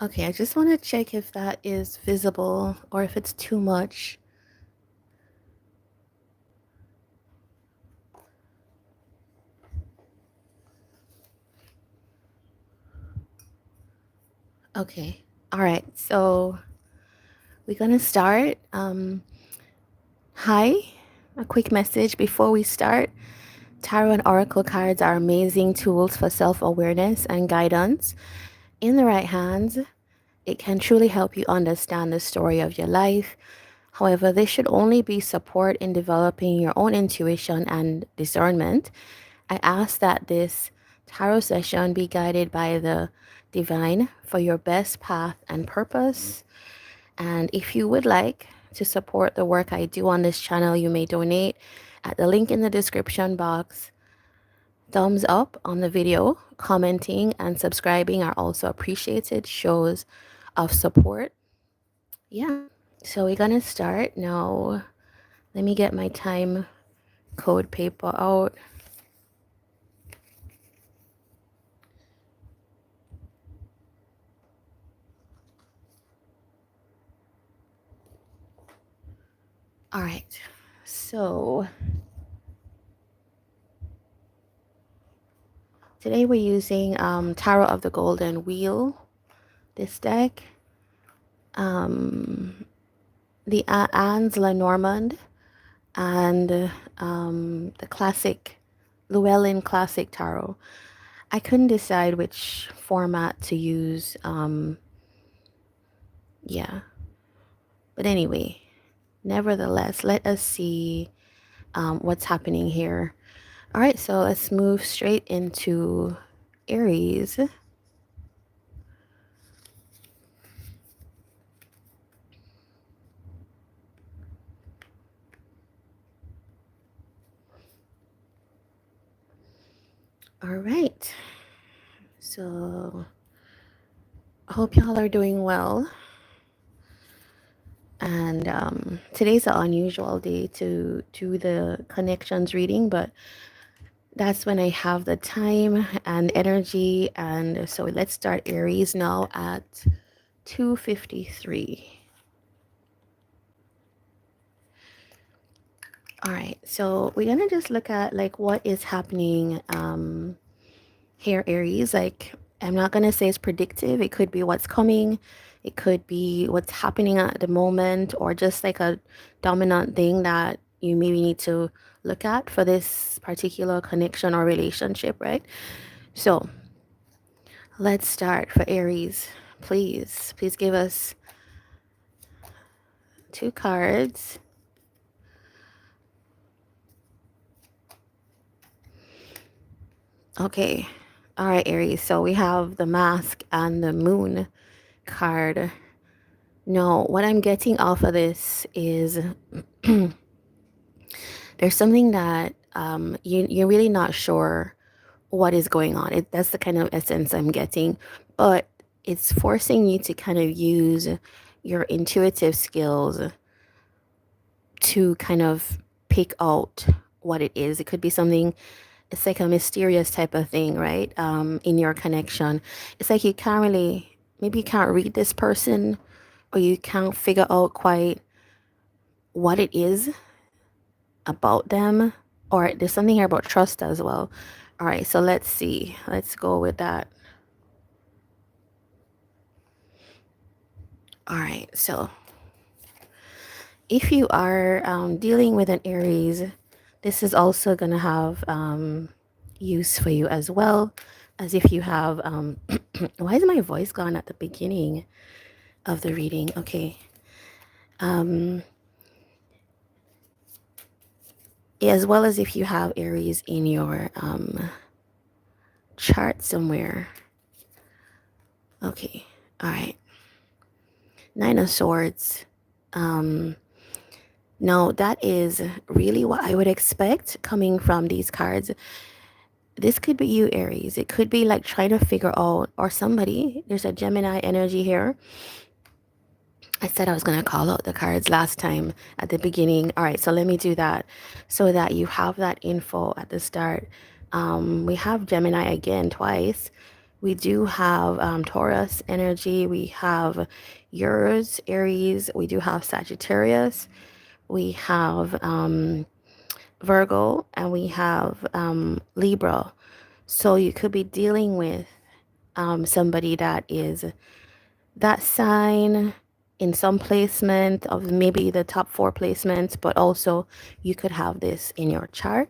Okay, I just want to check if that is visible or if it's too much. Okay. All right. So we're gonna start. Hi. A quick message before we start. Tarot and Oracle cards are amazing tools for self-awareness and guidance. In the right hands, it can truly help you understand the story of your life. However, this should only be support in developing your own intuition and discernment. I ask that this tarot session be guided by the divine for your best path and purpose. And if you would like to support the work I do on this channel, you may donate at the link in the description box. Thumbs up on the video, commenting, and subscribing are also appreciated shows of support. Yeah, so we're gonna start now. Let me get my time code paper out. All right, so today we're using Tarot of the Golden Wheel, this deck. The Anne's Lenormand and the classic Llewellyn Classic Tarot. I couldn't decide which format to use. Yeah, but anyway, nevertheless, let us see what's happening here. All right, so let's move straight into Aries. All right, so I hope y'all are doing well. And today's an unusual day to do the connections reading, but that's when I have the time and energy. And so let's start Aries now at 2:53. All right, so we're gonna just look at like what is happening here, Aries. Like, I'm not gonna say it's predictive. It could be what's coming. It could be what's happening at the moment, or just like a dominant thing that you maybe need to look at for this particular connection or relationship, right? So let's start for Aries. Please give us two cards. Okay. All right, Aries. So we have the Mask and the Moon card. No, what I'm getting off of this is there's something that you're really not sure what is going on. That's the kind of essence I'm getting, but it's forcing you to kind of use your intuitive skills to kind of pick out what it is. It could be something, it's like a mysterious type of thing, right? In your connection. It's like you can't really, maybe you can't read this person, or you can't figure out quite what it is about them, or there's something here about trust as well. All right, so let's see. Let's go with that. All right, so if you are dealing with an Aries, this is also going to have use for you as well as if you have. Why is my voice gone at the beginning of the reading? Okay. As well as if you have Aries in your chart somewhere. Okay. All right. Nine of Swords. No, that is really what I would expect coming from these cards. This could be you, Aries. It could be like trying to figure out, or somebody, there's a Gemini energy here. I said I was going to call out the cards last time at the beginning. All right, so let me do that so that you have that info at the start. We have Gemini again twice. We do have Taurus energy. We have yours, Aries. We do have Sagittarius. We have Virgo, and we have Libra. So you could be dealing with somebody that is that sign in some placement of maybe the top 4 placements, but also you could have this in your chart.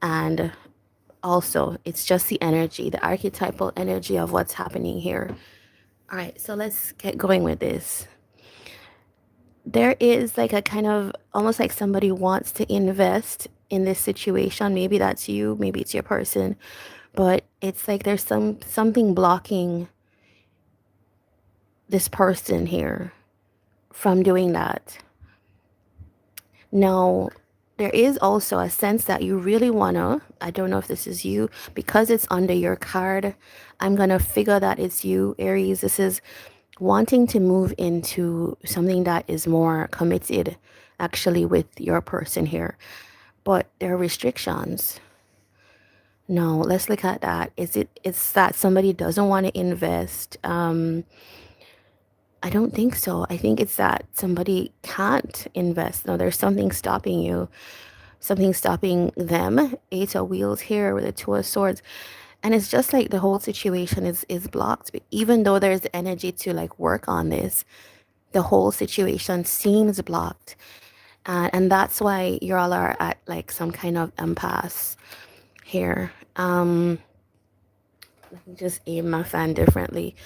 And also, it's just the energy, the archetypal energy of what's happening here. All right, so let's get going with this. There is like a kind of almost like somebody wants to invest in this situation. Maybe that's you, maybe it's your person, but it's like there's something blocking this person here from doing that. Now, there is also a sense that you really wanna, I don't know if this is you, because it's under your card, I'm gonna figure that it's you, Aries. This is wanting to move into something that is more committed actually with your person here. But there are restrictions. No, let's look at that. It's that somebody doesn't want to invest. I don't think so. I think it's that somebody can't invest. No, there's something stopping you, something stopping them. 8 of Wheels here with the 2 of Swords. And it's just like the whole situation is blocked. Even though there's energy to like work on this, the whole situation seems blocked. And that's why you all are at like some kind of impasse here. Let me just aim my fan differently.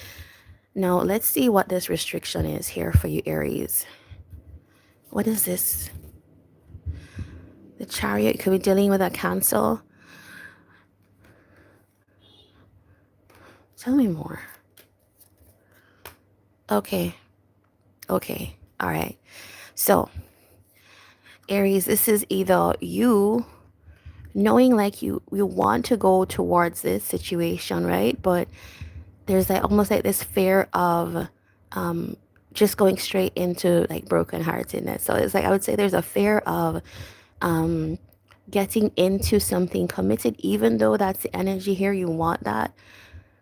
Now, let's see what this restriction is here for you, Aries. What is this? The Chariot could be dealing with a cancel. Tell me more. Okay. Okay. All right. So, Aries, this is either you knowing like you want to go towards this situation, right? But there's like almost like this fear of just going straight into like brokenheartedness. So it's like I would say there's a fear of getting into something committed, even though that's the energy here, you want that.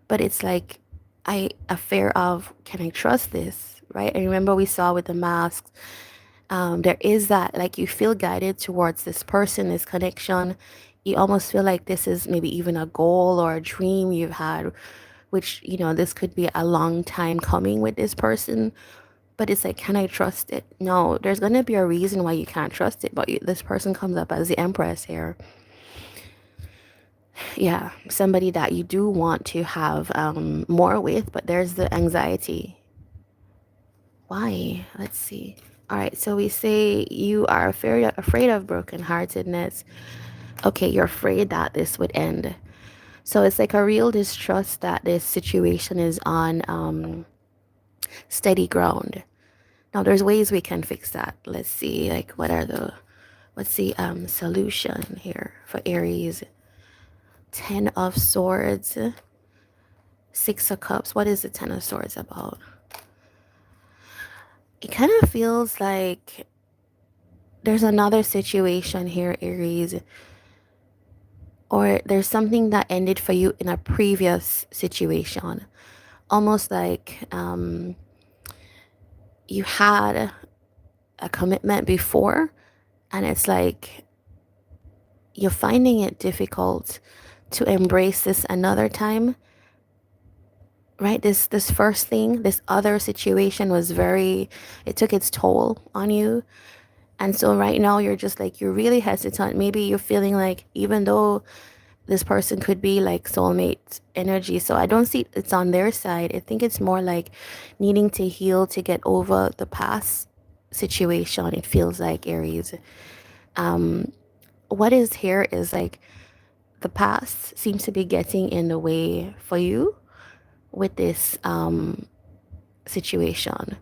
But it's like a fear of, can I trust this, right? And remember we saw with the masks, there is that like you feel guided towards this person, this connection. You almost feel like this is maybe even a goal or a dream you've had, which, you know, this could be a long time coming with this person. But it's like, can I trust it? No, there's going to be a reason why you can't trust it. But this person comes up as the Empress here. Yeah, somebody that you do want to have more with, but there's the anxiety. Why? Let's see. All right, so we say you are afraid of brokenheartedness. Okay, you're afraid that this would end. So it's like a real distrust that this situation is on steady ground. Now there's ways we can fix that. Let's see, like what's the solution here for Aries? 10 of Swords, 6 of Cups. What is the 10 of Swords about? It kind of feels like there's another situation here, Aries, or there's something that ended for you in a previous situation. Almost like you had a commitment before, and it's like you're finding it difficult to embrace this another time, right? This first thing, this other situation was it took its toll on you. And so right now you're just like, you're really hesitant. Maybe you're feeling like, even though this person could be like soulmate energy, so I don't see it's on their side. I think it's more like needing to heal to get over the past situation. It feels like, Aries. What is here is like the past seems to be getting in the way for you with this situation.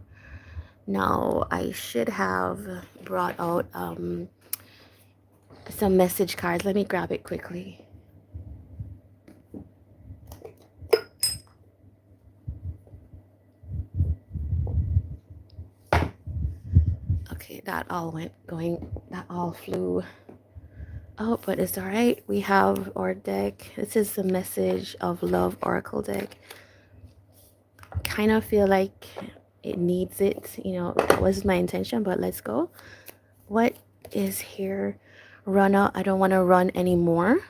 Now, I should have brought out some message cards. Let me grab it quickly. Okay, that all flew Oh, but it's all right. We have our deck. This is the Message of Love Oracle deck. Kind of feel like it needs it. You know, that was my intention, but let's go. What is here? Runner, I don't want to run anymore.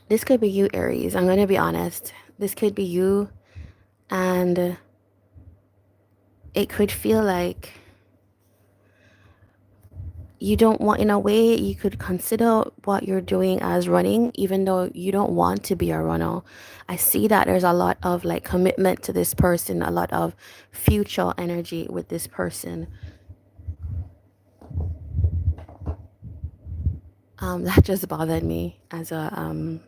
This could be you, Aries. I'm going to be honest. This could be you, and it could feel like you don't want, in a way, you could consider what you're doing as running, even though you don't want to be a runner. I see that there's a lot of like commitment to this person, a lot of future energy with this person. That just bothered me as a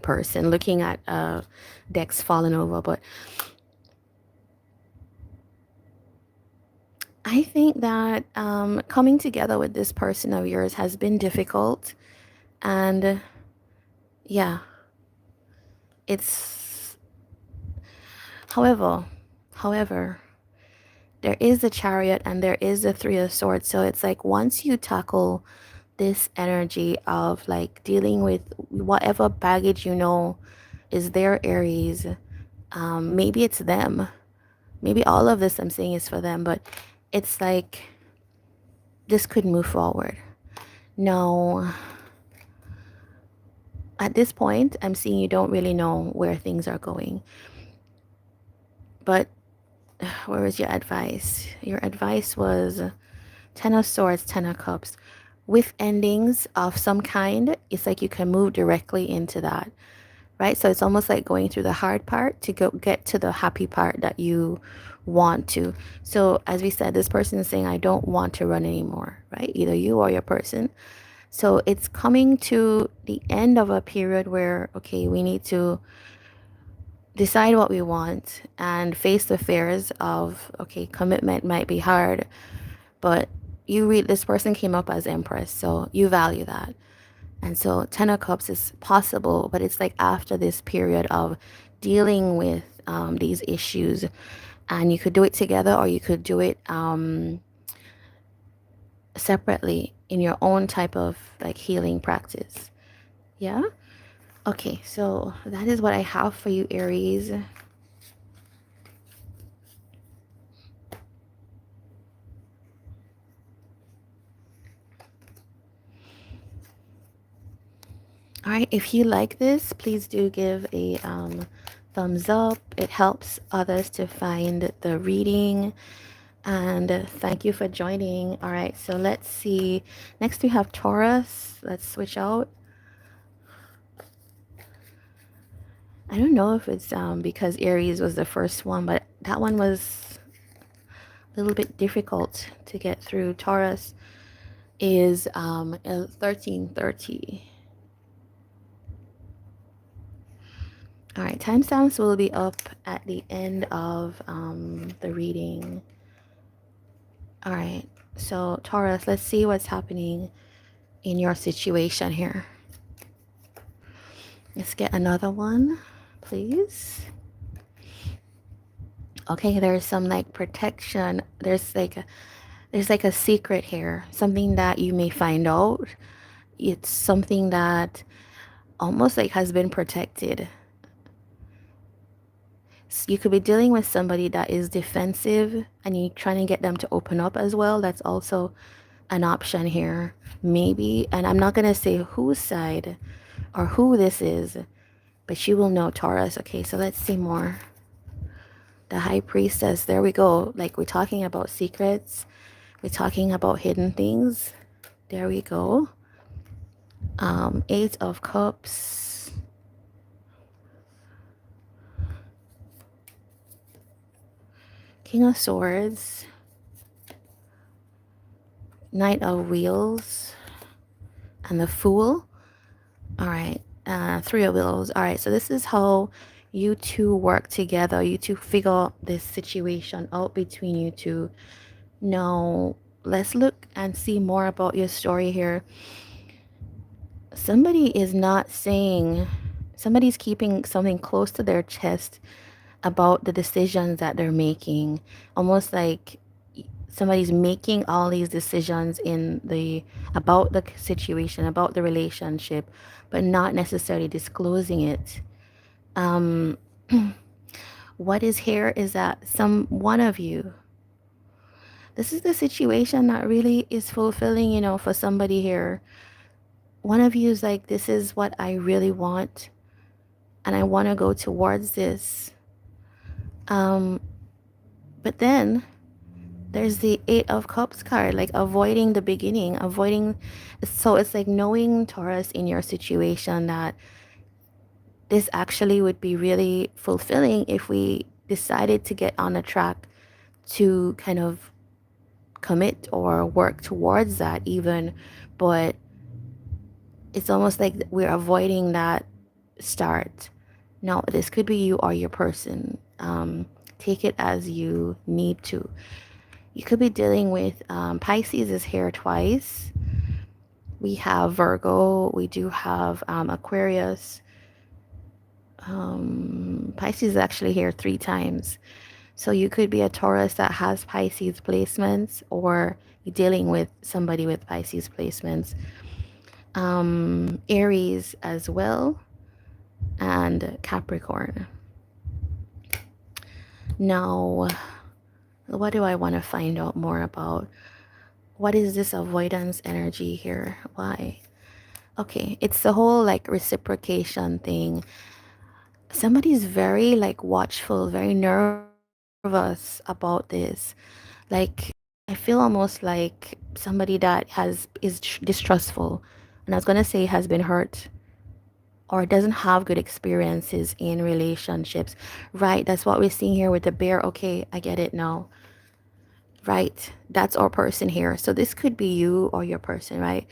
person looking at decks falling over. But I think that coming together with this person of yours has been difficult, and yeah, it's however, however, there is the Chariot and there is the Three of Swords. So it's like once you tackle this energy of like dealing with whatever baggage you know is there, Aries, maybe it's them. Maybe all of this I'm saying is for them, but it's like this could move forward. No, at this point, I'm seeing you don't really know where things are going. But where was your advice? Your advice was Ten of Swords, Ten of Cups. With endings of some kind, it's like you can move directly into that, right? So it's almost like going through the hard part to go get to the happy part that you want to. So as we said, this person is saying, I don't want to run anymore, right? Either you or your person. So it's coming to the end of a period where, okay, we need to decide what we want and face the fears of, okay, commitment might be hard, but you read this person came up as Empress, so you value that. And so Ten of Cups is possible, but it's like after this period of dealing with these issues, and you could do it together or you could do it separately in your own type of like healing practice. Yeah. Okay, so that is what I have for you, Aries. All right, if you like this, please do give a thumbs up. It helps others to find the reading. And thank you for joining. All right, so let's see. Next we have Taurus. Let's switch out. I don't know if it's because Aries was the first one, but that one was a little bit difficult to get through. Taurus is 1330. All right, timestamps will be up at the end of the reading. All right, so Taurus, let's see what's happening in your situation here. Let's get another one, please. Okay, there's some like protection. There's like a secret here, something that you may find out. It's something that almost like has been protected. So you could be dealing with somebody that is defensive and you're trying to get them to open up as well. That's also an option here, maybe. And I'm not going to say whose side or who this is, but you will know, Taurus. Okay, so let's see more. The High Priestess, there we go. Like we're talking about secrets. We're talking about hidden things. There we go. Eight of Cups. King of Swords. Knight of Wheels. And the Fool. All right. Three of Wheels. All right. So this is how you two work together. You two figure this situation out between you two. Now, let's look and see more about your story here. Somebody is not saying, somebody's keeping something close to their chest about the decisions that they're making. Almost like somebody's making all these decisions in the about the situation, about the relationship, but not necessarily disclosing it. um what is here is that some one of you, this is the situation that really is fulfilling, for somebody here. One of you is like, this is what I really want, and I want to go towards this. um but then there's the Eight of Cups card, like avoiding the beginning, avoiding. So it's like knowing, Taurus, in your situation, that this actually would be really fulfilling if we decided to get on a track to kind of commit or work towards that even. But it's almost like we're avoiding that start. Now, this could be you or your person. Take it as you need to. You could be dealing with Pisces is here twice. We have Virgo. We do have Aquarius. Pisces is actually here 3 times. So you could be a Taurus that has Pisces placements, or you're dealing with somebody with Pisces placements. Aries as well, and Capricorn. Now, what do I want to find out more about? What is this avoidance energy here? Why? Okay, it's the whole like reciprocation thing. Somebody's very like watchful, very nervous about this. Like, I feel almost like somebody that is distrustful, and I was gonna say has been hurt or doesn't have good experiences in relationships. Right, that's what we're seeing here with the bear. Okay, I get it now. Right, that's our person here. So this could be you or your person, right?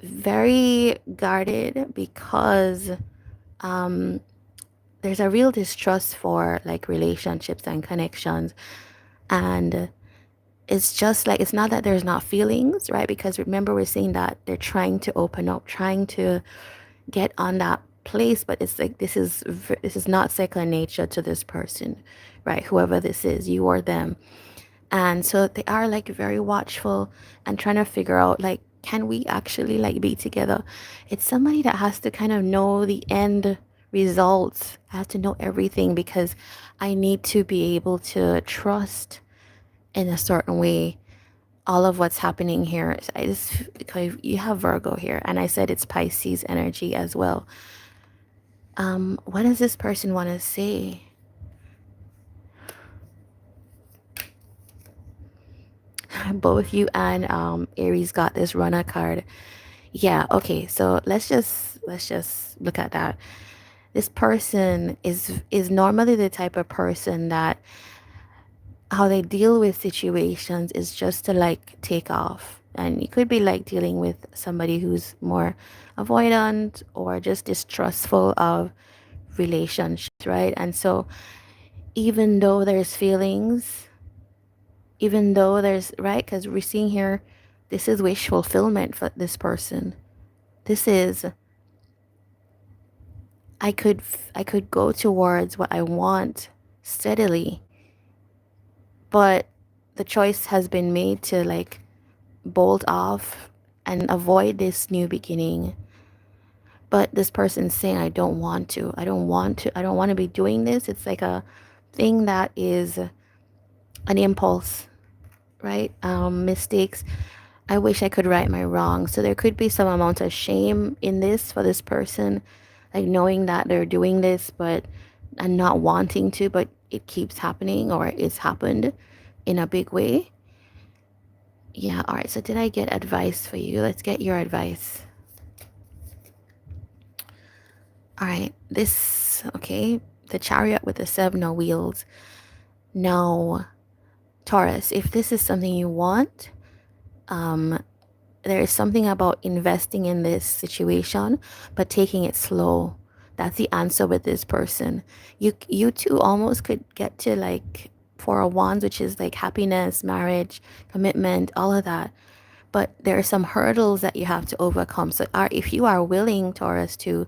Very guarded because there's a real distrust for like relationships and connections. And it's just like, it's not that there's not feelings, right? Because remember, we're saying that they're trying to open up, trying to get on that place, but it's like this is not second nature to this person, right? Whoever this is, you or them. And so they are like very watchful and trying to figure out, like, can we actually like be together? It's somebody that has to kind of know the end results, has to know everything, because I need to be able to trust in a certain way all of what's happening here. I just, because you have Virgo here, and I said it's Pisces energy as well. What does this person want to say? Both you and Aries got this runner card. Yeah, okay. So let's just look at that. This person is normally the type of person that how they deal with situations is just to like take off. And you could be like dealing with somebody who's more avoidant or just distrustful of relationships, right? And so even though there's feelings, even though there's, right, because we're seeing here, this is wish fulfillment for this person. This is, I could go towards what I want steadily, but the choice has been made to like bolt off and avoid this new beginning. But this person's saying, I don't want to, I don't want to be doing this. It's like a thing that is an impulse, right? Mistakes. I wish I could right my wrong. So there could be some amount of shame in this for this person, like knowing that they're doing this, but and not wanting to, but it keeps happening, or it's happened in a big way. Yeah, all right. So did I get advice for you? Let's get your advice. All right. This, okay. The Chariot with the 7 of wheels. Now, Taurus, if this is something you want, there is something about investing in this situation, but taking it slow. That's the answer with this person. You two almost could get to like 4 of Wands, which is like happiness, marriage, commitment, all of that. But there are some hurdles that you have to overcome. So if you are willing, Taurus, to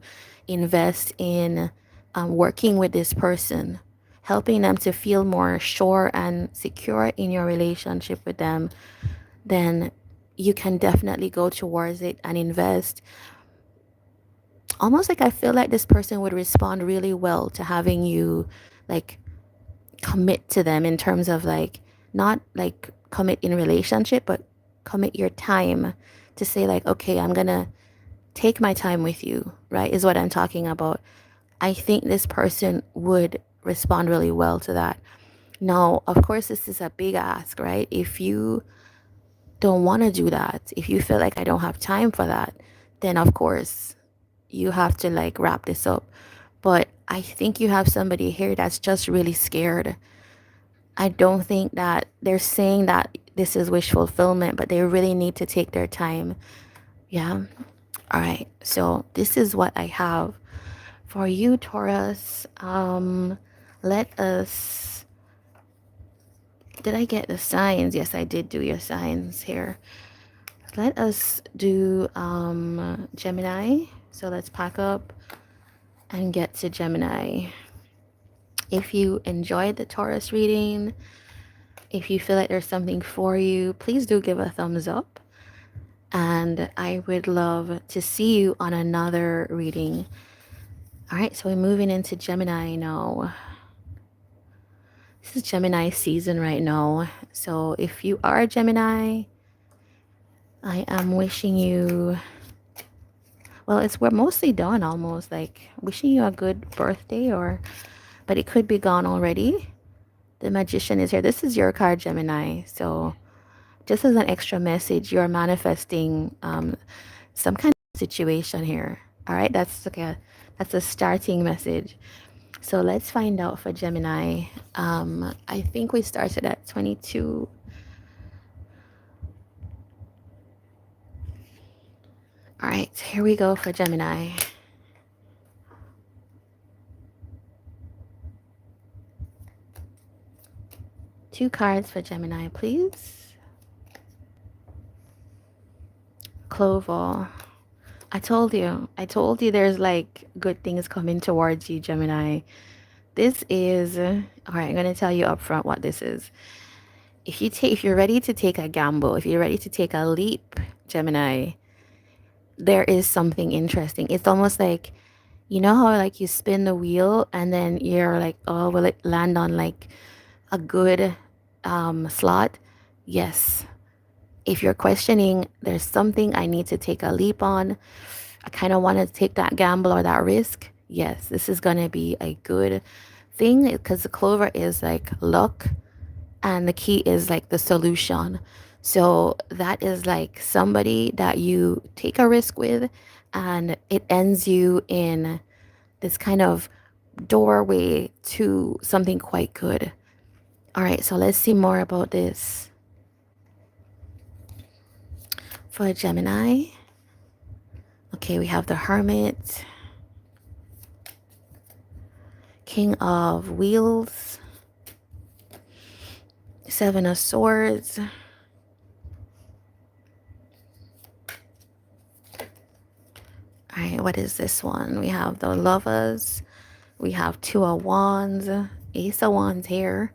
invest in working with this person, helping them to feel more sure and secure in your relationship with them, then you can definitely go towards it and invest. Almost like I feel like this person would respond really well to having you like commit to them, in terms of like, not like commit in relationship, but commit your time to say like, okay, I'm gonna take my time with you, right? Is what I'm talking about. I think this person would respond really well to that. Now, of course, this is a big ask, right? If you don't want to do that, if you feel like I don't have time for that, then of course you have to like wrap this up. But I think you have somebody here that's just really scared. I don't think that they're saying that this is wish fulfillment, but they really need to take their time. Yeah. All right. So this is what I have for you, Taurus. Let us. Did I get the signs? Yes, I did do your signs here. Let us do Gemini. So let's pack up and get to Gemini. If you enjoyed the Taurus reading, if you feel like there's something for you, please do give a thumbs up. And I would love to see you on another reading. All right, so we're moving into Gemini now. This is Gemini season right now. So if you are a Gemini, I am wishing you, well, we're mostly done almost, like wishing you a good birthday, or, but it could be gone already. The Magician is here. This is your card, Gemini. So just as an extra message, you're manifesting some kind of situation here. All right, that's okay. That's a starting message. So let's find out for Gemini. I think we started at 22. All right, here we go for Gemini. Two cards for Gemini, please. Clover. I told you there's like good things coming towards you, Gemini. This is, all right, I'm going to tell you up front what this is. If you're ready to take a gamble, if you're ready to take a leap, Gemini, there is something interesting. It's almost like, you know how like you spin the wheel and then you're like, oh, will it land on like a good slot? Yes. If you're questioning, there's something I need to take a leap on, I kind of want to take that gamble or that risk. Yes, this is going to be a good thing, because the clover is like luck and the key is like the solution. So that is like somebody that you take a risk with, and it ends you in this kind of doorway to something quite good. All right, so let's see more about this. For Gemini, okay, we have the Hermit, King of Wheels, Seven of Swords, all right, what is this one? We have the Lovers, we have Two of Wands, Ace of Wands here.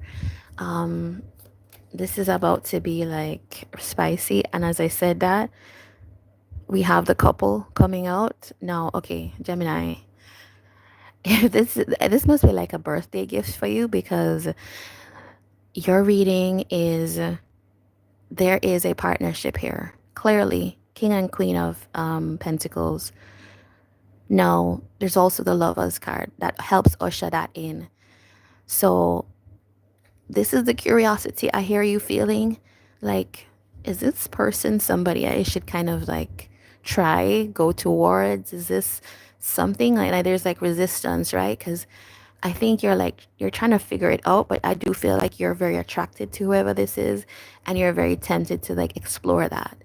This is about to be like spicy, and as I said that, we have the couple coming out now. Okay, Gemini, this must be like a birthday gift for you, because your reading is, there is a partnership here. Clearly, King and Queen of Pentacles. Now, there's also the Lovers card that helps usher that in. So this is the curiosity I hear you feeling. Like, is this person somebody I should kind of like try, go towards? Is this something like there's like resistance, right? Because I think you're trying to figure it out, but I do feel like you're very attracted to whoever this is, and you're very tempted to like explore that.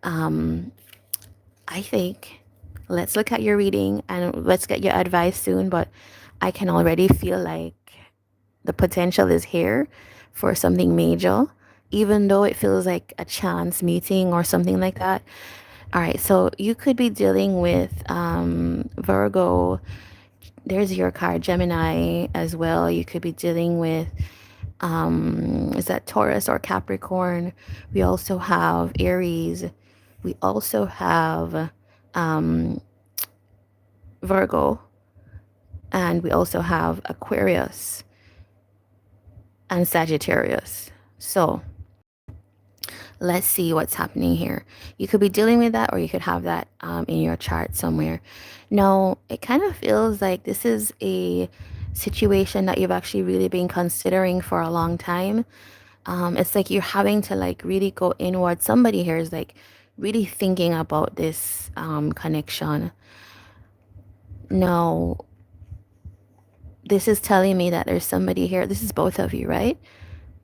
I think let's look at your reading and let's get your advice soon, but I can already feel like the potential is here for something major, even though it feels like a chance meeting or something like that. All right, so you could be dealing with Virgo, There's your card, Gemini as well. You could be dealing with, is that Taurus or Capricorn? We also have Aries. We also have um, Virgo. And we also have Aquarius and Sagittarius. So let's see what's happening here. You could be dealing with that, or you could have that in your chart somewhere. Now, it kind of feels like this is a situation that you've actually really been considering for a long time. It's like you're having to like really go inward. Somebody here is like really thinking about this connection. Now, this is telling me that there's somebody here. This is both of you, right?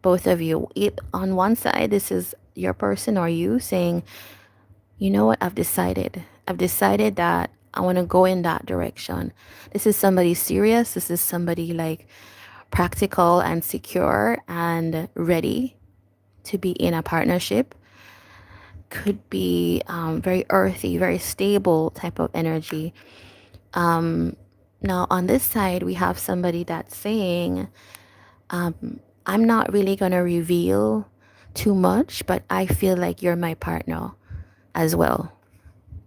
Both of you. On one side, this is your person or you saying, you know what, I've decided. I've decided that I want to go in that direction. This is somebody serious. This is somebody like practical and secure and ready to be in a partnership. Could be very earthy, very stable type of energy. Now, on this side, we have somebody that's saying, I'm not really going to reveal too much, but I feel like you're my partner as well,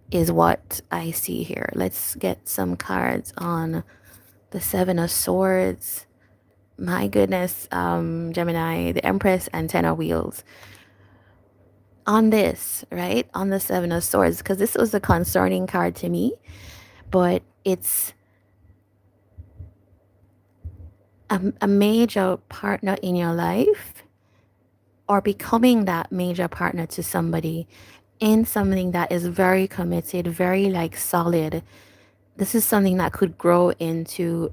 is what I see here. Let's get some cards on the Seven of Swords. My goodness, Gemini, the Empress, and Ten of Wheels. On this, right? On the Seven of Swords, because this was a concerning card to me, but it's a major partner in your life, or becoming that major partner to somebody in something that is very committed, very like solid. This is something that could grow into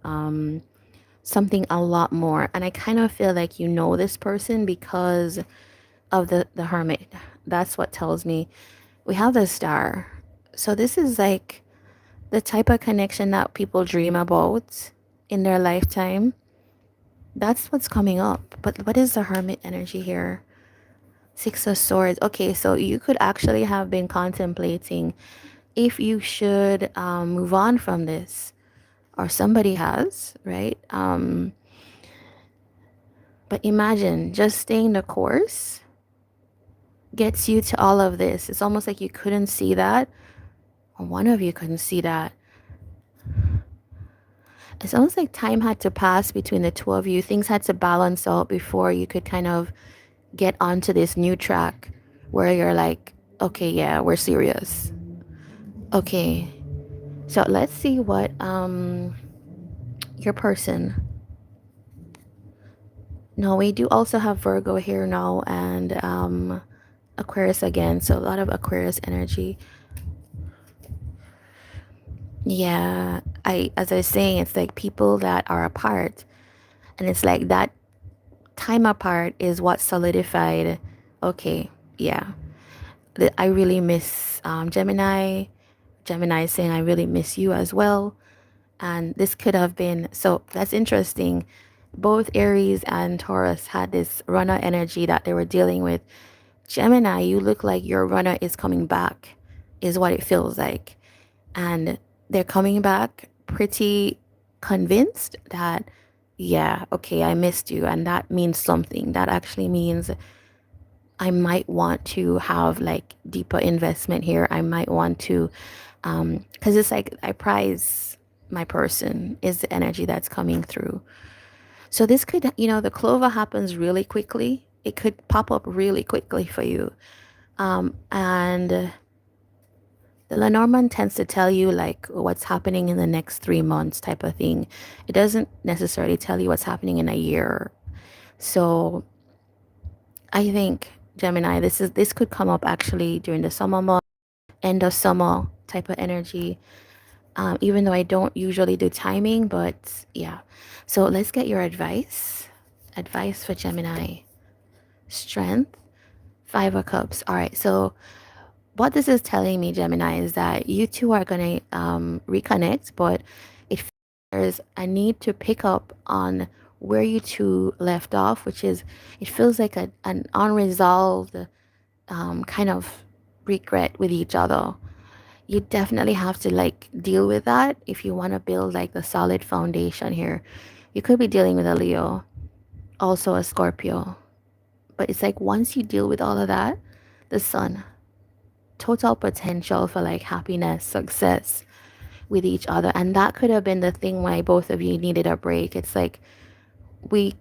something a lot more. And I kind of feel like you know this person because of the Hermit. That's what tells me. We have the Star. So this is like the type of connection that people dream about in their lifetime. That's what's coming up. But what is the Hermit energy here? Six of Swords. Okay, so you could actually have been contemplating if you should move on from this, or somebody has, right? But imagine just staying the course gets you to all of this. It's almost like you couldn't see that, or one of you couldn't see that. It's almost like time had to pass between the two of you. Things had to balance out before you could kind of get onto this new track where you're like, okay, yeah, we're serious. Okay, so let's see what your person. No, we do also have Virgo here now, and Aquarius again. So a lot of Aquarius energy. Yeah, as I was saying, it's like people that are apart, and it's like that time apart is what solidified. Okay, yeah, I really miss Gemini. Gemini is saying I really miss you as well. And this could have been, so that's interesting. Both Aries and Taurus had this runner energy that they were dealing with. Gemini, you look like your runner is coming back, is what it feels like. And they're coming back pretty convinced that, yeah, okay, I missed you. And that means something. That actually means I might want to have like deeper investment here. I might want to, because it's like I prize my person, is the energy that's coming through. So this could, the clover happens really quickly. It could pop up really quickly for you. And the Lenormand tends to tell you like what's happening in the next 3 months type of thing. It doesn't necessarily tell you what's happening in a year. So I think Gemini, this could come up actually during the summer month, end of summer type of energy. Even though I don't usually do timing, but yeah. So let's get your advice. Advice for Gemini. Strength, Five of Cups. All right. So what this is telling me, Gemini, is that you two are going to reconnect, but it there's a need to pick up on where you two left off, which is, it feels like an unresolved kind of regret with each other. you definitely have to like deal with that if you want to build like the solid foundation here. You could be dealing with a Leo, also a Scorpio. But it's like once you deal with all of that, the sun, total potential for like happiness, success with each other. And that could have been the thing why both of you needed a break. It's like we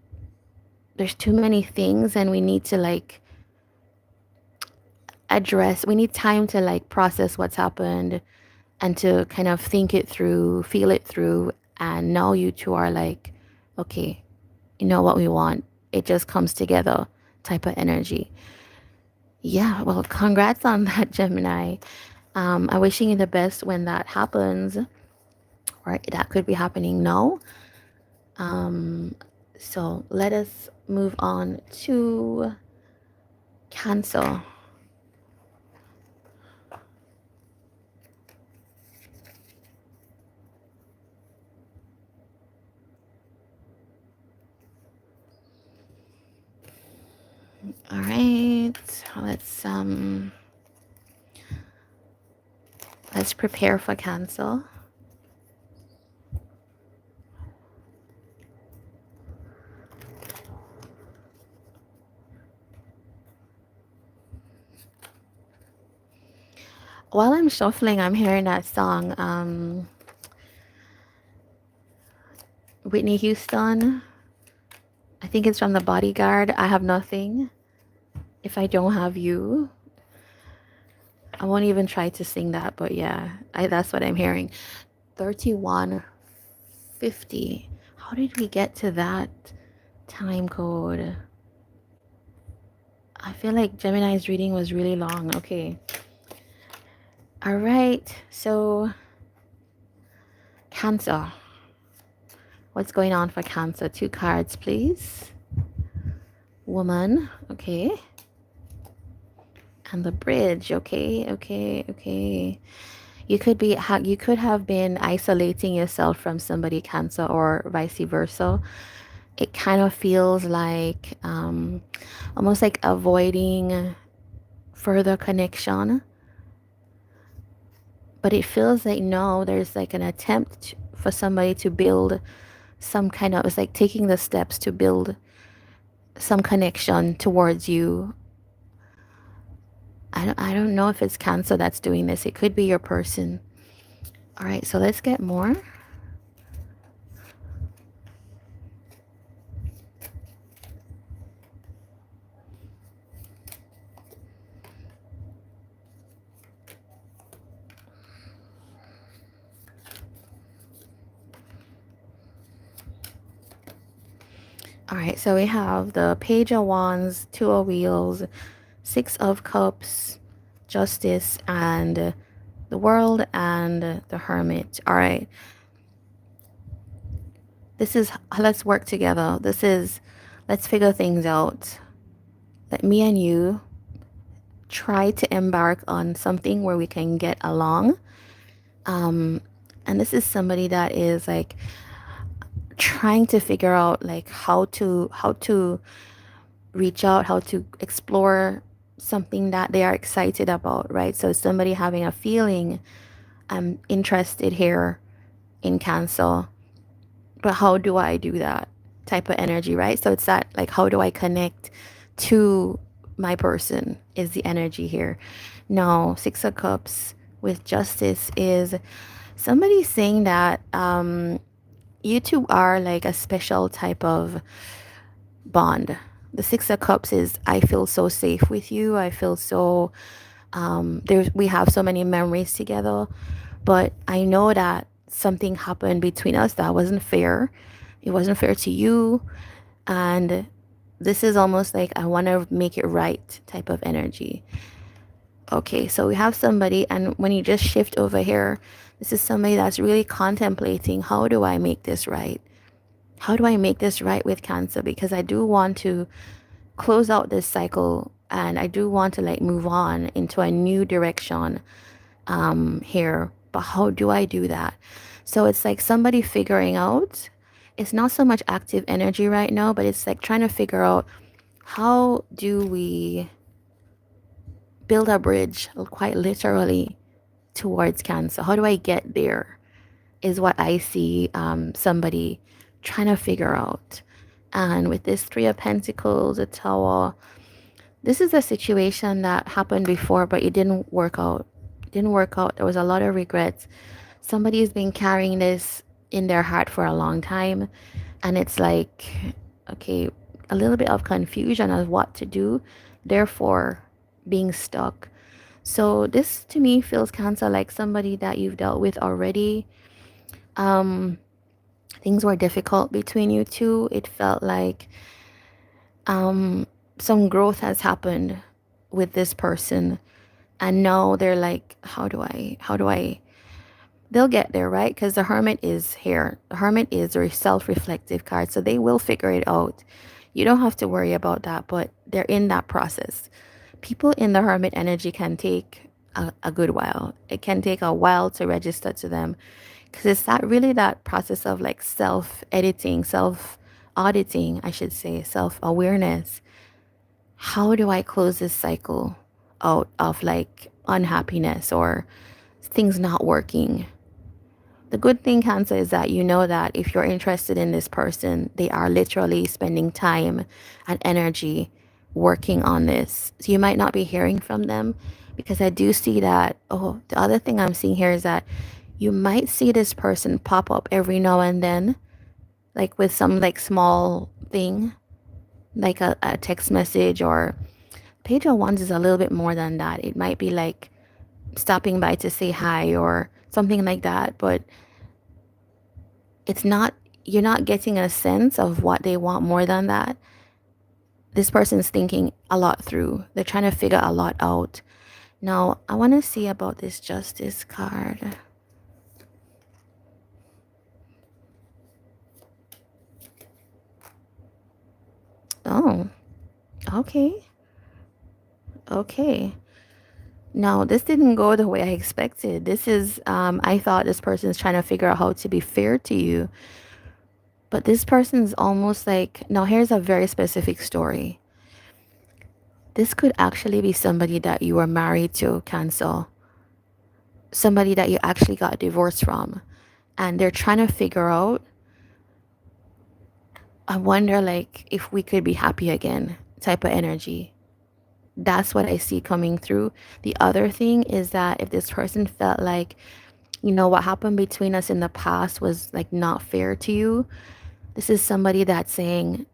there's too many things and we need to like address, we need time to like process what's happened and to kind of think it through, feel it through. And now you two are like, okay, you know what we want. It just comes together type of energy. Yeah, well, congrats on that, Gemini. I'm wishing you the best when that happens, or that could be happening now. So let us move on to Cancer. All right, let's prepare for Cancer. While I'm shuffling, I'm hearing that song, Whitney Houston. I think it's from The Bodyguard. I have nothing if I don't have you. I won't even try to sing that, but yeah, that's what I'm hearing. 3150. How did we get to that time code? I feel like Gemini's reading was really long. Okay. All right. So, Cancer. What's going on for Cancer? 2 cards, please. Woman. Okay. And the bridge. Okay. Okay. Okay. You could have been isolating yourself from somebody, Cancer, or vice versa. It kind of feels like almost like avoiding further connection. But it feels like no, there's like an attempt for somebody to build some kind of, it's like taking the steps to build some connection towards you. I don't know if it's Cancer that's doing this. It could be your person. All right, so let's get more. All right, so we have the Page of Wands, 2 of Wheels, 6 of Cups, Justice, and the World, and the Hermit. All right. This is, let's work together. This is, let's figure things out. Let me and you try to embark on something where we can get along. And this is somebody that is like trying to figure out like how to reach out, how to explore something that they are excited about, right? So somebody having a feeling, I'm interested here in Cancer, but how do I do that type of energy, right? So it's that like, how do I connect to my person is the energy here. Now, 6 of Cups with Justice is somebody saying that you two are like a special type of bond. The 6 of Cups is, I feel so safe with you. I feel so, we have so many memories together. But I know that something happened between us that wasn't fair. It wasn't fair to you. And this is almost like I want to make it right type of energy. Okay, so we have somebody, and when you just shift over here, this is somebody that's really contemplating, how do I make this right? How do I make this right with Cancer? Because I do want to close out this cycle, and I do want to like move on into a new direction here. But how do I do that? So it's like somebody figuring out, it's not so much active energy right now, but it's like trying to figure out, how do we build a bridge, quite literally, towards Cancer? How do I get there? Is what I see somebody trying to figure out. And with this Three of Pentacles, the Tower, this is a situation that happened before, but it didn't work out. It didn't work out. There was a lot of regrets. Somebody's been carrying this in their heart for a long time. And it's like, okay, a little bit of confusion of what to do. Therefore, being stuck. So this to me feels Cancer like somebody that you've dealt with already. Things were difficult between you two. It felt like some growth has happened with this person, and now they're like, how do I they'll get there, right? Because the Hermit is here. The Hermit is a self-reflective card, so they will figure it out. You don't have to worry about that, but they're in that process. People in the Hermit energy can take a good while. It can take a while to register to them, because it's that really that process of like self-editing, self-auditing, I should say, self-awareness. How do I close this cycle out of like unhappiness or things not working? The good thing, Cancer, is that you know that if you're interested in this person, they are literally spending time and energy working on this. So you might not be hearing from them, because I do see that. Oh, the other thing I'm seeing here is that you might see this person pop up every now and then, like with some like small thing, like a text message, or Page of Wands is a little bit more than that. It might be like stopping by to say hi or something like that, but it's not, you're not getting a sense of what they want more than that. This person's thinking a lot through. They're trying to figure a lot out. Now, I want to see about this Justice card. Oh, okay. Okay. Now, this didn't go the way I expected. This is, I thought this person is trying to figure out how to be fair to you. But this person's almost like, now here's a very specific story. This could actually be somebody that you were married to, Cancer. Somebody that you actually got divorced from. And they're trying to figure out, I wonder like if we could be happy again type of energy. That's what I see coming through. The other thing is that if this person felt like, you know, what happened between us in the past was like not fair to you, this is somebody that's saying,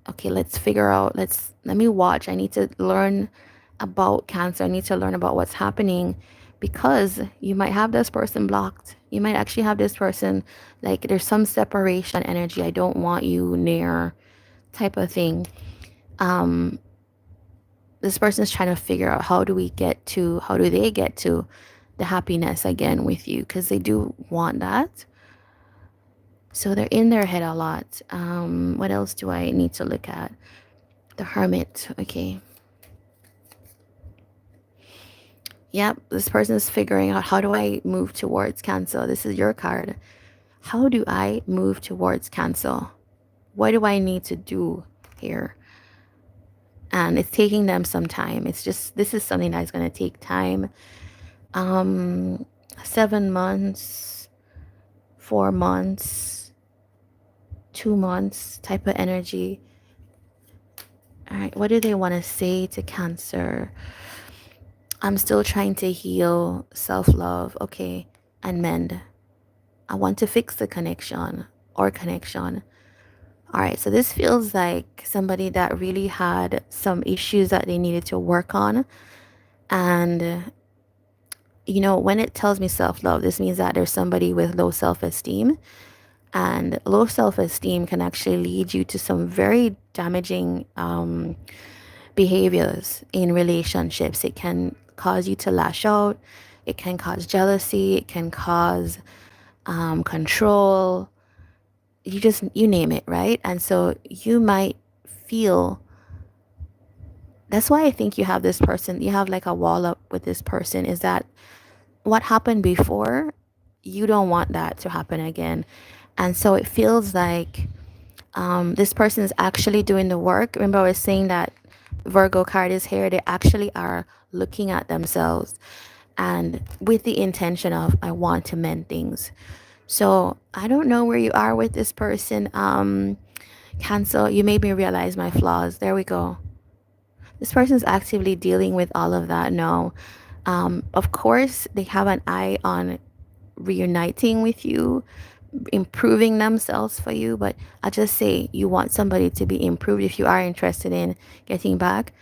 okay, let's figure out, let me watch. I need to learn about Cancer. I need to learn about what's happening, because you might have this person blocked. You might actually have this person, like there's some separation energy. I don't want you near type of thing. This person's trying to figure out how do they get to the happiness again with you, because they do want that. So they're in their head a lot. What else do I need to look at? The Hermit. Okay. Yep, this person is figuring out, how do I move towards Cancer? This is your card. How do I move towards Cancer? What do I need to do here? And it's taking them some time. It's just, this is something that's going to take time. 7 months, 4 months, 2 months type of energy. All right, what do they want to say to Cancer? I'm still trying to heal, self-love, okay, and mend. I want to fix the connection or connection. All right, so this feels like somebody that really had some issues that they needed to work on. And, you know, when it tells me self-love, this means that there's somebody with low self-esteem. And low self-esteem can actually lead you to some very damaging behaviors in relationships. It can cause you to lash out. It can cause jealousy. It can cause control. You name it, right? And so you might feel, that's why I think you have this person, you have like a wall up with this person, is that what happened before, you don't want that to happen again. And so it feels like this person is actually doing the work. Remember, I was saying that Virgo card is here. They actually are looking at themselves. and with the intention of, I want to mend things. So I don't know where you are with this person. Cancel, you made me realize my flaws. There we go. This person's actively dealing with all of that. No. Of course, they have an eye on reuniting with you, improving themselves for you. But I just say you want somebody to be improved. If you are interested in getting back,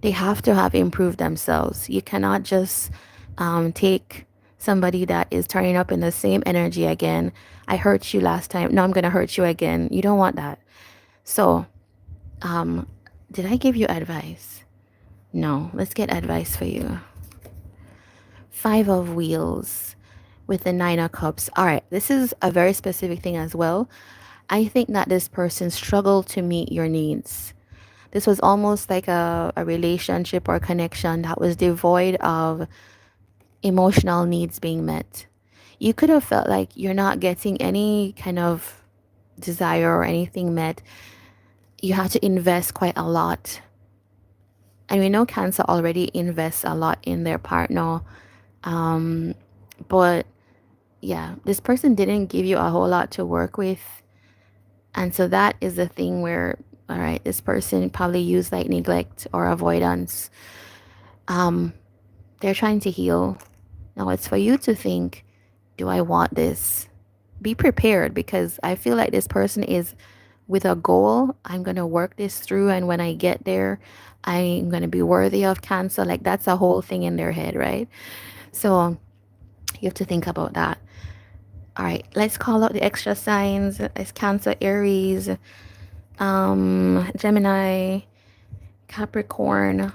they have to have improved themselves. You cannot just take somebody that is turning up in the same energy again. I hurt you last time. No, I'm going to hurt you again. You don't want that. So, did I give you advice? No, let's get advice for you. 5 of Wheels with the 9 of Cups. All right, this is a very specific thing as well. I think that this person struggled to meet your needs. This was almost like a relationship or connection that was devoid of emotional needs being met. You could have felt like you're not getting any kind of desire or anything met. You have to invest quite a lot. And we know Cancer already invests a lot in their partner. But yeah, this person didn't give you a whole lot to work with. And so that is the thing where, all right, this person probably used like neglect or avoidance. They're trying to heal. Now it's for you to think, do I want this? Be prepared, because I feel like this person is with a goal. I'm going to work this through. And when I get there, I'm going to be worthy of Cancer. Like that's a whole thing in their head, right? So you have to think about that. All right, let's call out the extra signs. It's Cancer, Aries, Gemini, Capricorn,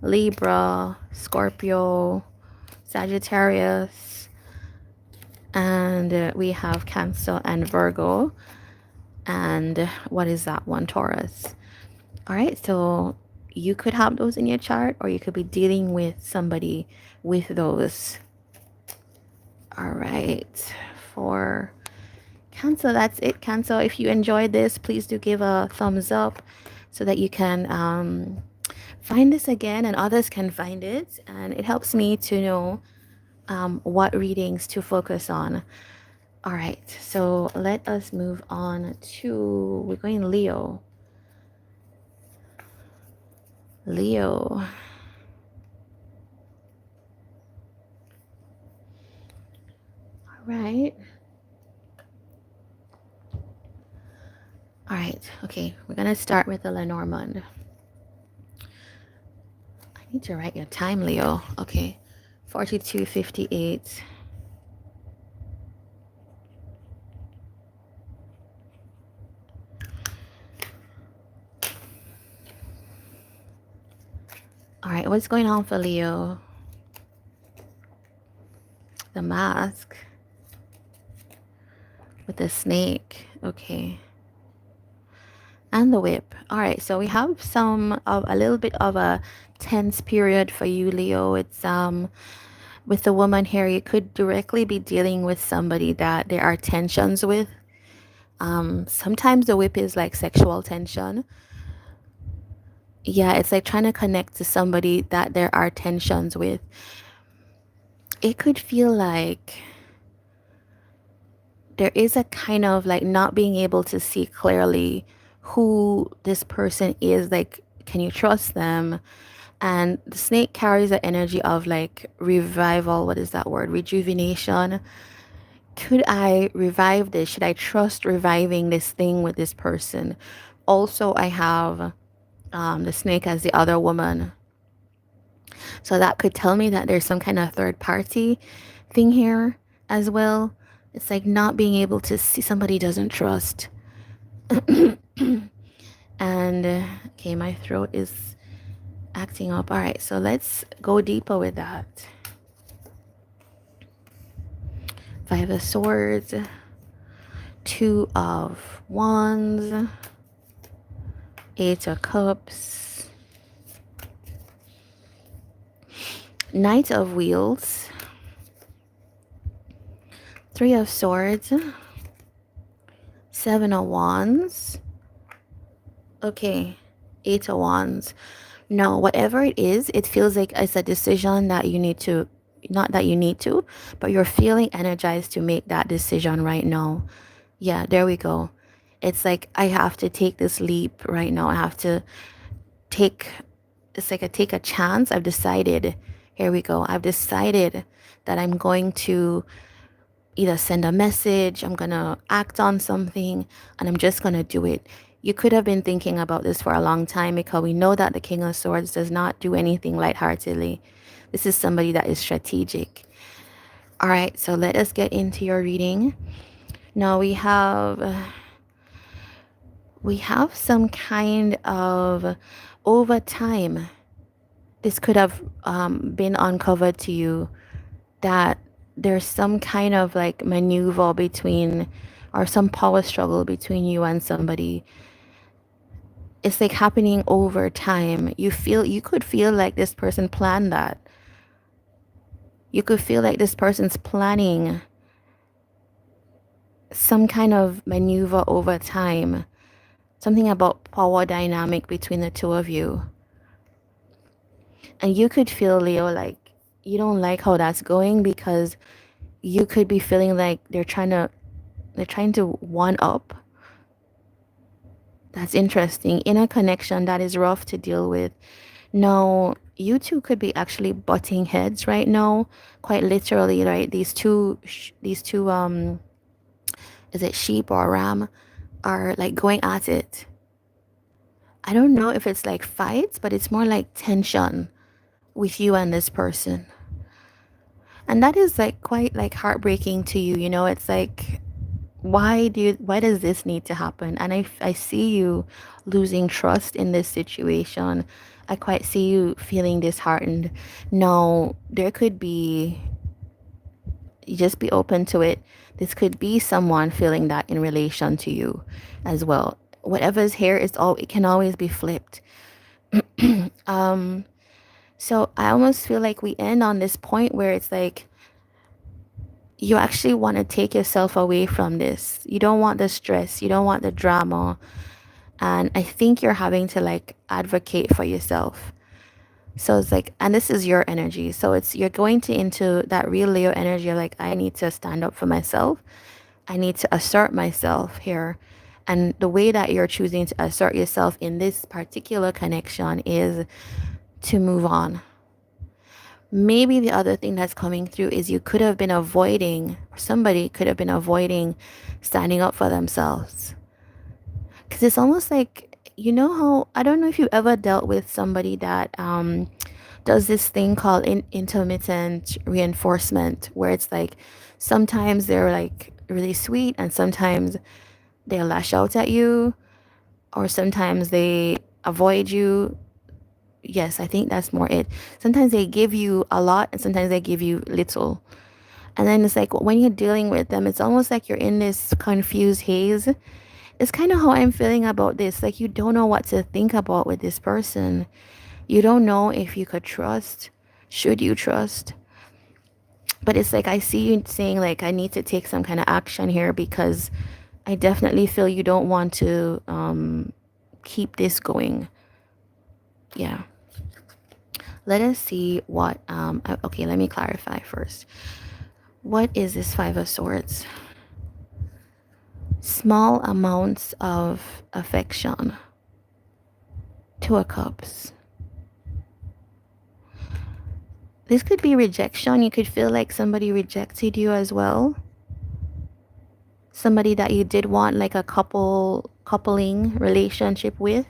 Libra, Scorpio, Sagittarius, and we have Cancer and Virgo. And what is that one? Taurus. All right, so you could have those in your chart, or you could be dealing with somebody with those. All right, for Cancer, that's it, Cancer. If you enjoyed this, please do give a thumbs up so that you can find this again and others can find it. And it helps me to know what readings to focus on. All right, so let us move on to, we're going Leo. Leo. All right. All right, okay, we're gonna start with the Lenormand. I need to write your time, Leo. Okay, 42:58. All right, what's going on for Leo? The Mask with the snake. Okay. And the Whip. All right, so we have a little bit of a tense period for you, Leo. It's with the woman here, you could directly be dealing with somebody that there are tensions with. Sometimes the Whip is like sexual tension. Yeah, it's like trying to connect to somebody that there are tensions with. It could feel like there is a kind of like not being able to see clearly who this person is. Like, can you trust them? And the snake carries the energy of like revival. What is that word? Rejuvenation. Could I revive this? Should I trust reviving this thing with this person? Also, I have the snake as the other woman. So that could tell me that there's some kind of third party thing here as well. It's like not being able to see somebody doesn't trust. And okay, my throat is acting up. All right, so let's go deeper with that. 5 of Swords, 2 of Wands, 8 of Cups, Knight of Wheels, 3 of Swords, 7 of Wands. Okay, 8 of Wands. No, whatever it is, it feels like it's a decision that you need to not that you need to, but you're feeling energized to make that decision right now. Yeah, there we go. It's like I have to take this leap right now. I have to take, it's like I take a chance. I've decided, here we go. I've decided that I'm going to either send a message, I'm going to act on something, and I'm just going to do it. You could have been thinking about this for a long time, because we know that the King of Swords does not do anything lightheartedly. This is somebody that is strategic. All right, so let us get into your reading. Now we have some kind of, over time, this could have been uncovered to you, that there's some kind of like maneuver between, or some power struggle between you and somebody. It's like happening over time. You could feel like this person planned that. You could feel like this person's planning some kind of maneuver over time. Something about power dynamic between the two of you. And you could feel, Leo, like you don't like how that's going, because you could be feeling like they're trying to one up. That's interesting. In a connection that is rough to deal with. No, you two could be actually butting heads right now, quite literally, right? These two is it sheep or ram, are like going at it. I don't know if it's like fights, but it's more like tension with you and this person. And that is like quite like heartbreaking to you, you know? It's like, why does this need to happen? And I see you losing trust in this situation. I quite see you feeling disheartened. No, there could be, you just be open to it. This could be someone feeling that in relation to you as well. Whatever's here is all, it can always be flipped. So I almost feel like we end on this point where it's like you actually want to take yourself away from this. You don't want the stress, you don't want the drama. And I think you're having to like advocate for yourself. So it's like, and this is your energy. So it's, you're going to into that real Leo energy of like, I need to stand up for myself. I need to assert myself here. And the way that you're choosing to assert yourself in this particular connection is to move on. Maybe the other thing that's coming through is you could have been avoiding, somebody could have been avoiding standing up for themselves. Because it's almost like, you know how, I don't know if you ever dealt with somebody that does this thing called intermittent reinforcement, where it's like sometimes they're like really sweet and sometimes they lash out at you, or sometimes they avoid you. Yes, I think that's more it. Sometimes they give you a lot and sometimes they give you little. And then it's like when you're dealing with them, it's almost like you're in this confused haze. It's kind of how I'm feeling about this. Like you don't know what to think about with this person. You don't know if you could trust. Should you trust? But it's like I see you saying like I need to take some kind of action here, because I definitely feel you don't want to keep this going. Yeah. Let us see what, okay, let me clarify first. What is this Five of Swords? Small amounts of affection. Two of Cups. This could be rejection. You could feel like somebody rejected you as well. Somebody that you did want like a coupling relationship with.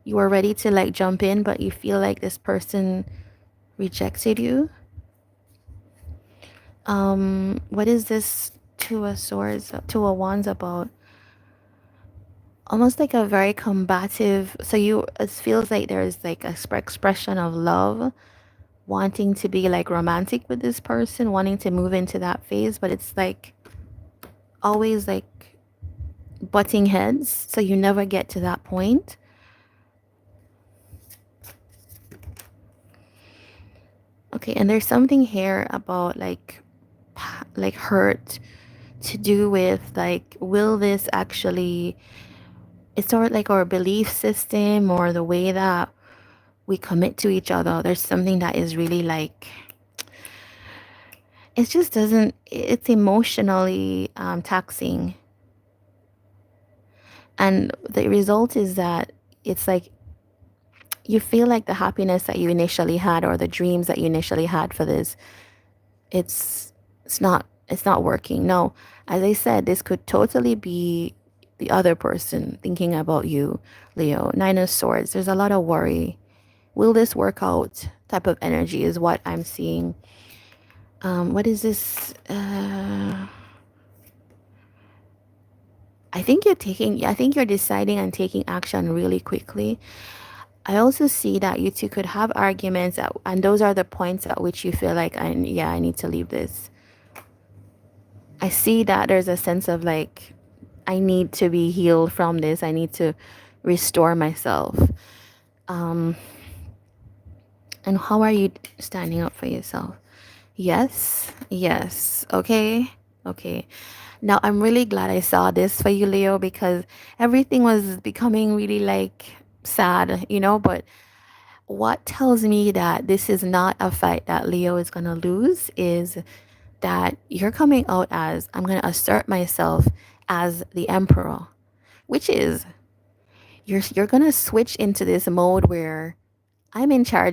You were ready to like jump in, but you feel like this person rejected you. What is this Two of Swords, Two of Wands about? Almost like a very combative, so you, it feels like there's like a expression of love, wanting to be like romantic with this person, wanting to move into that phase, but it's like always like butting heads, so you never get to that point. Okay, and there's something here about like hurt, to do with like, will this actually, it's sort of like our belief system or the way that we commit to each other. There's something that is really like, it just doesn't, it's emotionally taxing. And the result is that it's like you feel like the happiness that you initially had or the dreams that you initially had for this, it's it's not working. No, as I said, this could totally be the other person thinking about you, Leo. Nine of Swords. There's a lot of worry. Will this work out? Type of energy is what I'm seeing. What is this? I think you're deciding and taking action really quickly. I also see that you two could have arguments, and those are the points at which you feel like, I need to leave this. I see that there's a sense of like, I need to be healed from this. I need to restore myself. Um, and how are you standing up for yourself? Yes, yes. Okay, okay. Now, I'm really glad I saw this for you, Leo, because everything was becoming really like sad, but what tells me that this is not a fight that Leo is going to lose is that you're coming out as, I'm going to assert myself as the emperor, which is you're going to switch into this mode where I'm in charge